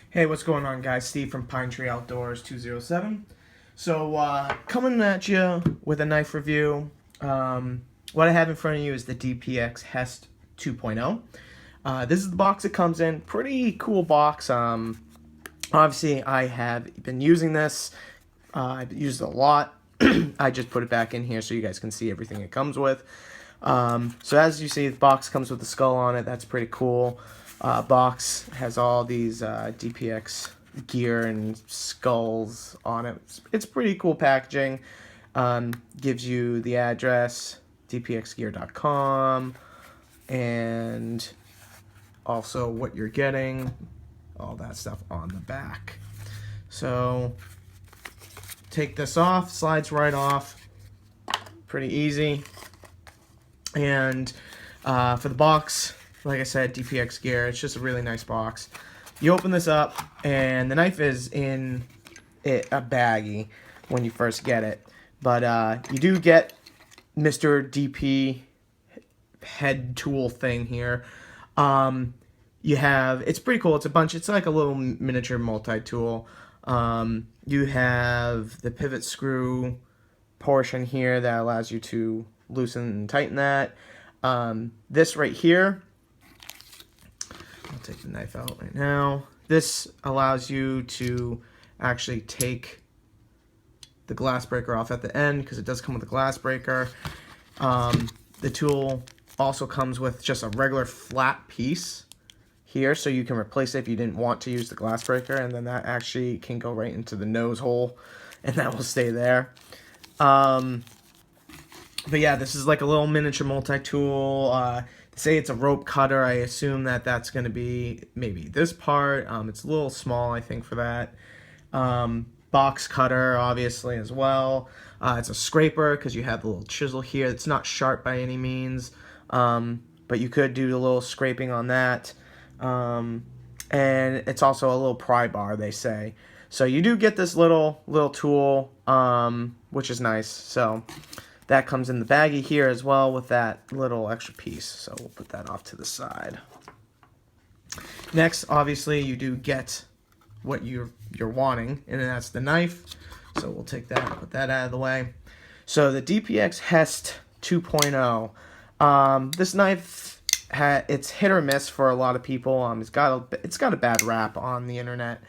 Hey, what's going on, guys? Steve from Pine Tree Outdoors 207. So, coming at you with a knife review. What I have in front of you is the DPX H.E.S.T 2.0. This is the box it comes in. Pretty cool box. Obviously, I have been using this. I've used it a lot. I just put it back in here so you guys can see everything it comes with. So as you see, the box comes with the skull on it. That's pretty cool. Box has all these DPX gear and skulls on it. It's pretty cool packaging. Gives you the address, dpxgear.com, and also what you're getting, all that stuff on the back. So take this off, slides right off, pretty easy. And for the box, like I said, DPX gear, it's just a really nice box. You open this up, and the knife is in a baggie when you first get it. But you do get Mr. DP head tool thing here. It's pretty cool. It's like a little miniature multi-tool. You have the pivot screw portion here that allows you to loosen and tighten that. This right here, I'll take the knife out right now. This allows you to actually take the glass breaker off at the end, because it does come with a glass breaker. The tool also comes with just a regular flat piece here, so you can replace it if you didn't want to use the glass breaker, and then that actually can go right into the nose hole, and that will stay there. But yeah, this is like a little miniature multi-tool. Say it's a rope cutter. I assume that that's going to be maybe this part. It's a little small, I think, for that. Box cutter, obviously, as well. It's a scraper because you have the little chisel here. It's not sharp by any means, but you could do a little scraping on that. And it's also a little pry bar, they say. So you do get this little tool, which is nice. So that comes in the baggie here as well with that little extra piece. So we'll put that off to the side. Next, obviously, you do get what you're wanting, and that's the knife. So we'll take that, put that out of the way. So the DPX H.E.S.T 2.0. This knife, it's hit or miss for a lot of people. It's got a bad rap on the internet.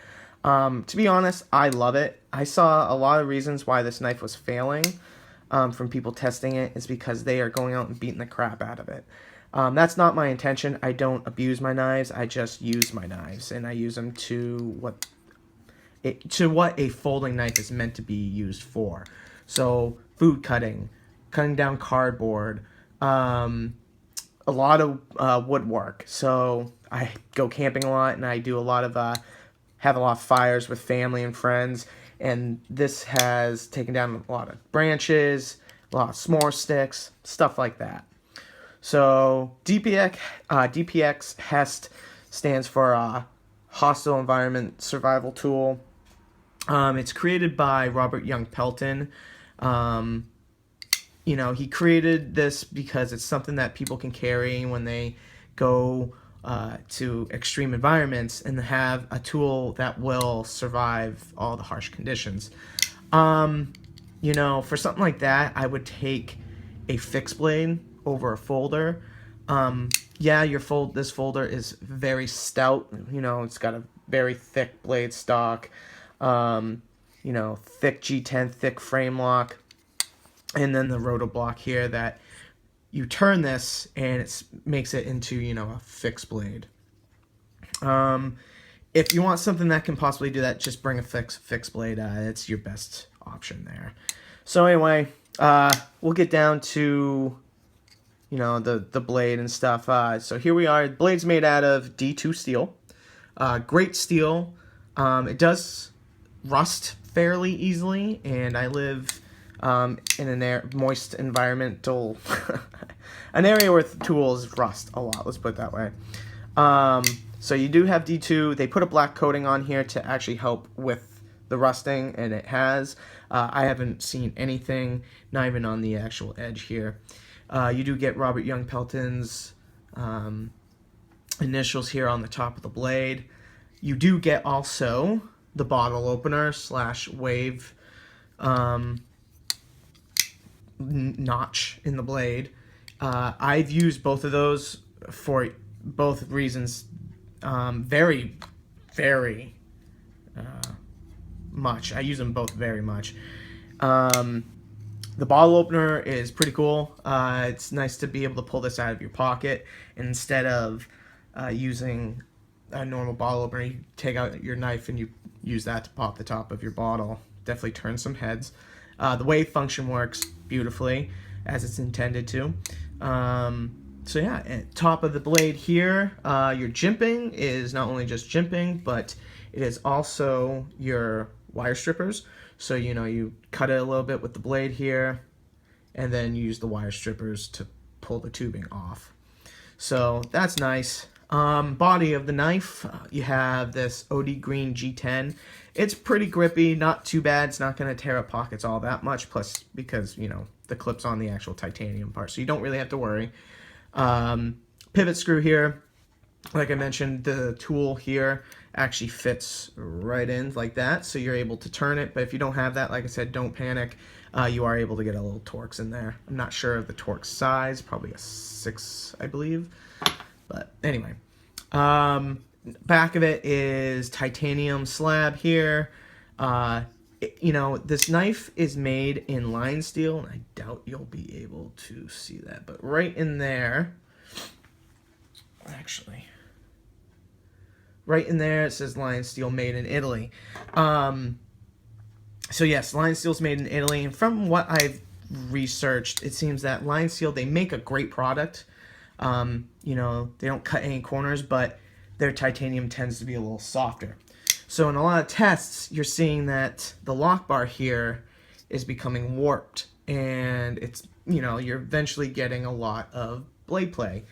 To be honest, I love it. I saw a lot of reasons why this knife was failing. From people testing it, is because they are going out and beating the crap out of it. That's not my intention. I don't abuse my knives. I just use my knives, and I use them to what a folding knife is meant to be used for. So food cutting down cardboard, a lot of woodwork. So I go camping a lot, and I do a lot of have a lot of fires with family and friends. And this has taken down a lot of branches, a lot of s'more sticks, stuff like that. So DPX H.E.S.T stands for Hostile Environment Survival Tool. It's created by Robert Young Pelton. He created this because it's something that people can carry when they go to extreme environments, and have a tool that will survive all the harsh conditions. For something like that, I would take a fixed blade over a folder. Yeah, this folder is very stout. It's got a very thick blade stock. Thick G10, thick frame lock, and then the rotoblock here that you turn this, and it makes it into, a fixed blade. If you want something that can possibly do that, just bring a fixed blade. It's your best option there. So anyway, we'll get down to, the blade and stuff. So here we are. The blade's made out of D2 steel. Great steel. It does rust fairly easily, and I live in an moist environmental an area where tools rust a lot, let's put it that way. So you do have D2. They put a black coating on here to actually help with the rusting, and it has. I haven't seen anything, not even on the actual edge here. You do get Robert Young Pelton's initials here on the top of the blade. You do get also the bottle opener / wave notch in the blade. I've used both of those for both reasons very, very much. I use them both very much. The bottle opener is pretty cool. It's nice to be able to pull this out of your pocket instead of using a normal bottle opener. You take out your knife and you use that to pop the top of your bottle. Definitely turns some heads. The wave function works beautifully as it's intended to. So yeah, at top of the blade here, your jimping is not only just jimping, but it is also your wire strippers. So, you know, you cut it a little bit with the blade here, and then use the wire strippers to pull the tubing off. So that's nice. Body of the knife, you have this OD Green G10. It's pretty grippy, not too bad. It's not going to tear up pockets all that much, plus because, you know, the clip's on the actual titanium part, so you don't really have to worry. Pivot screw here. Like I mentioned, the tool here actually fits right in like that, so you're able to turn it. But if you don't have that, like I said, don't panic. You are able to get a little Torx in there. I'm not sure of the Torx size, probably a 6, I believe. But anyway, back of it is titanium slab here. You know, this knife is made in line steel, and I doubt you'll be able to see that. But right in there, actually, right in there it says line steel made in Italy. So yes, line steel's made in Italy, and from what I've researched, it seems that line steel, they make a great product. You know, they don't cut any corners, but their titanium tends to be a little softer. So in a lot of tests, you're seeing that the lock bar here is becoming warped, and it's, you know, you're eventually getting a lot of blade play.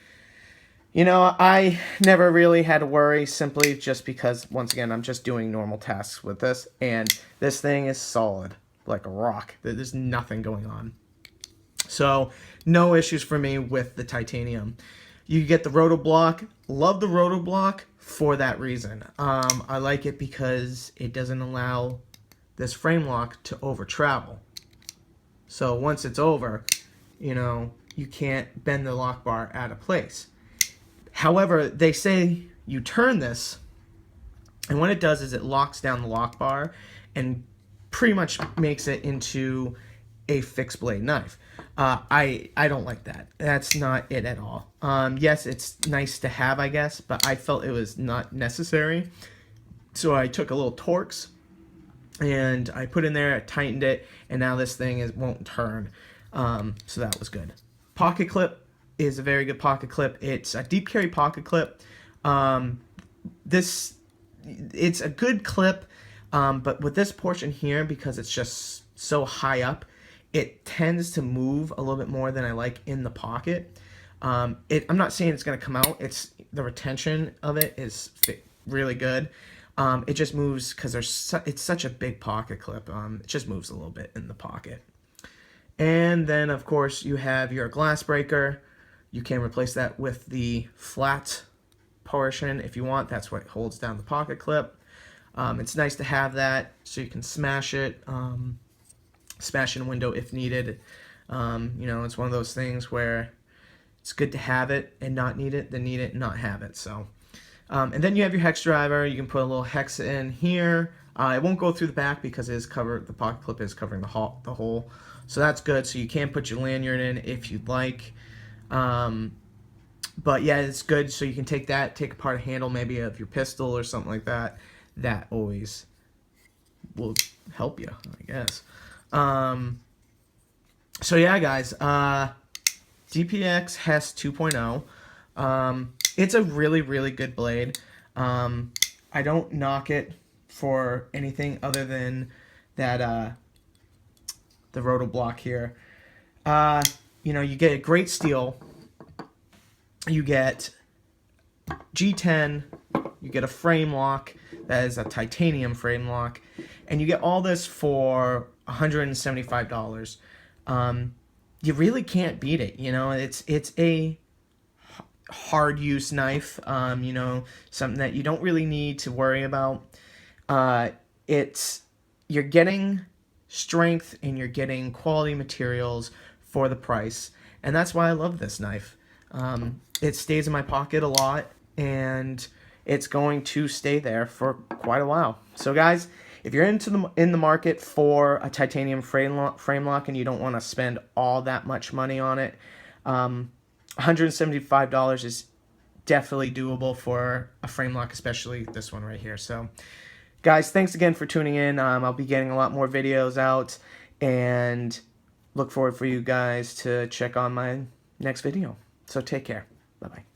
You know, I never really had to worry, simply just because, once again, I'm just doing normal tasks with this, and this thing is solid, like a rock. There's nothing going on. So, no issues for me with the titanium. You get the roto block. Love the roto block for that reason. I like it because it doesn't allow this frame lock to over travel. So once it's over, you know, you can't bend the lock bar out of place. However, they say you turn this, and what it does is it locks down the lock bar and pretty much makes it into a fixed blade knife. I don't like that. That's not it at all. Yes, it's nice to have, I guess, but I felt it was not necessary. So I took a little Torx and I put in there, I tightened it, and now this thing won't turn. So that was good. Pocket clip is a very good pocket clip. It's a deep carry pocket clip. It's a good clip, but with this portion here, because it's just so high up, it tends to move a little bit more than I like in the pocket. I'm not saying it's going to come out. It's the retention of it is really good. It just moves because it's such a big pocket clip. It just moves a little bit in the pocket. And then, of course, you have your glass breaker. You can replace that with the flat portion if you want. That's what holds down the pocket clip. It's nice to have that so you can smash it. Smash in a window if needed. You know, it's one of those things where it's good to have it and not need it, than need it and not have it. So, and then you have your hex driver. You can put a little hex in here. It won't go through the back because it is covered. The pocket clip is covering the hole, so that's good. So you can put your lanyard in if you'd like. But yeah, it's good. So you can take apart a handle maybe of your pistol or something like that. That always will help you, I guess. So yeah, guys, DPX H.E.S.T 2.0. It's a really, really good blade. I don't knock it for anything other than that, the roto block here. You know, you get a great steel. You get G10. You get a frame lock that is a titanium frame lock, and you get all this for $175. You really can't beat it. You know, it's a hard use knife, you know, something that you don't really need to worry about. Uh, it's you're getting strength and you're getting quality materials for the price, and that's why I love this knife. It stays in my pocket a lot, and it's going to stay there for quite a while. So guys, if you're in the market for a titanium frame lock and you don't want to spend all that much money on it, $175 is definitely doable for a frame lock, especially this one right here. So guys, thanks again for tuning in. I'll be getting a lot more videos out, and look forward for you guys to check on my next video. So take care. Bye-bye.